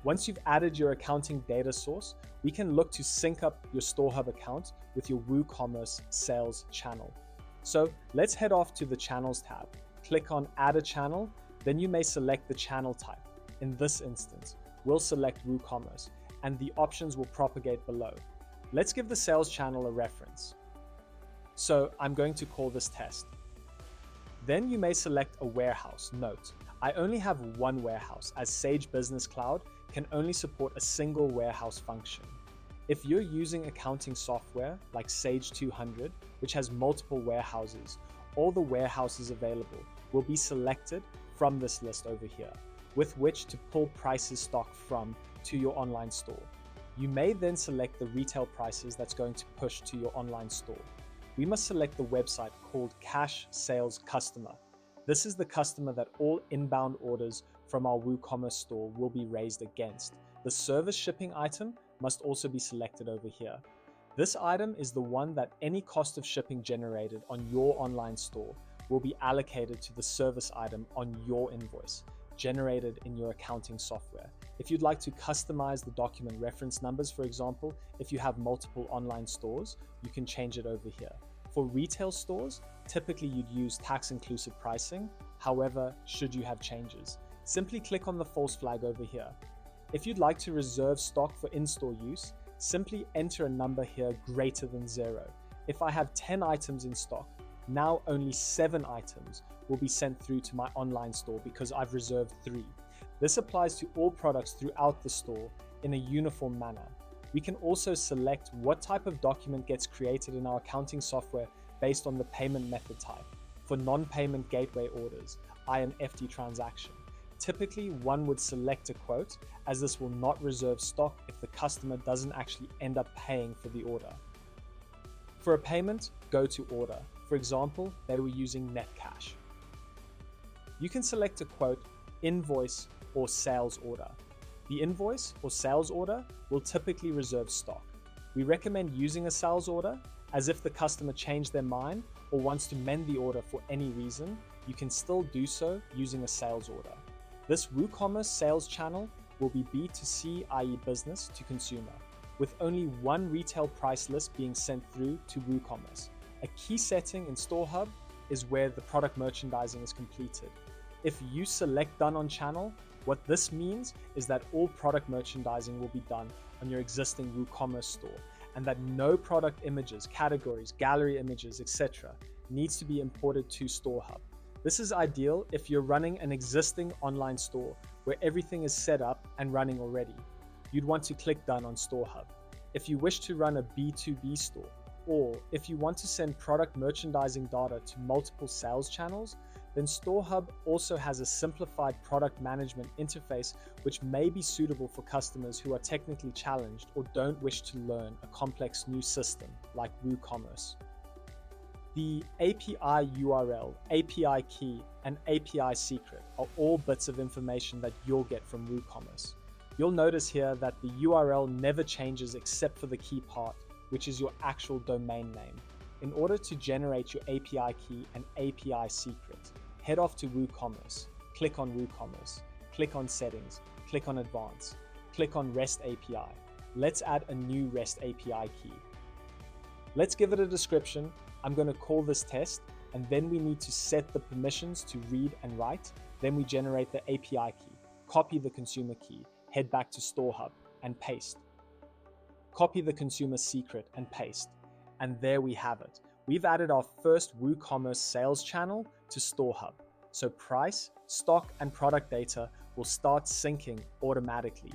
Once you've added your accounting data source, we can look to sync up your StoreHub account with your WooCommerce sales channel. So let's head off to the Channels tab. Click on Add a Channel, then you may select the channel type. In this instance, we'll select WooCommerce, and the options will propagate below. Let's give the sales channel a reference. So I'm going to call this test. Then you may select a warehouse. Note, I only have one warehouse, as Sage Business Cloud can only support a single warehouse function. If you're using accounting software like Sage 200, which has multiple warehouses, all the warehouses available will be selected from this list over here, with which to pull prices stock from to your online store. You may then select the retail prices that's going to push to your online store. We must select the website called Cash Sales Customer. This is the customer that all inbound orders from our WooCommerce store will be raised against. The service shipping item must also be selected over here. This item is the one that any cost of shipping generated on your online store will be allocated to the service item on your invoice, generated in your accounting software. If you'd like to customize the document reference numbers, for example, if you have multiple online stores, you can change it over here. For retail stores, typically you'd use tax-inclusive pricing. However, should you have changes, simply click on the false flag over here. If you'd like to reserve stock for in-store use, simply enter a number here greater than 0. If I have 10 items in stock, now only 7 items will be sent through to my online store because I've reserved 3. This applies to all products throughout the store in a uniform manner. We can also select what type of document gets created in our accounting software based on the payment method type. For non-payment gateway orders, INFT transaction, typically one would select a quote, as this will not reserve stock if the customer doesn't actually end up paying for the order. For a payment, go to order. For example, they were using net cash. You can select a quote, invoice, or sales order. The invoice or sales order will typically reserve stock. We recommend using a sales order, as if the customer changed their mind or wants to mend the order for any reason, you can still do so using a sales order. This WooCommerce sales channel will be B2C, i.e. business to consumer, with only one retail price list being sent through to WooCommerce. A key setting in StoreHub is where the product merchandising is completed. If you select Done on Channel, what this means is that all product merchandising will be done on your existing WooCommerce store, and that no product images, categories, gallery images, etc. needs to be imported to StoreHub. This is ideal if you're running an existing online store where everything is set up and running already. You'd want to click Done on StoreHub. If you wish to run a B2B store, or if you want to send product merchandising data to multiple sales channels, then StoreHub also has a simplified product management interface which may be suitable for customers who are technically challenged or don't wish to learn a complex new system like WooCommerce. The API URL, API key, and API secret are all bits of information that you'll get from WooCommerce. You'll notice here that the URL never changes except for the key part, which is your actual domain name. In order to generate your API key and API secret, head off to WooCommerce, click on WooCommerce, click on Settings, click on Advanced, click on REST API. Let's add a new REST API key. Let's give it a description. I'm going to call this test, and then we need to set the permissions to read and write. Then we generate the API key, copy the consumer key, head back to StoreHub and paste. Copy the consumer secret and paste. And there we have it. We've added our first WooCommerce sales channel to StoreHub. So price, stock, and product data will start syncing automatically.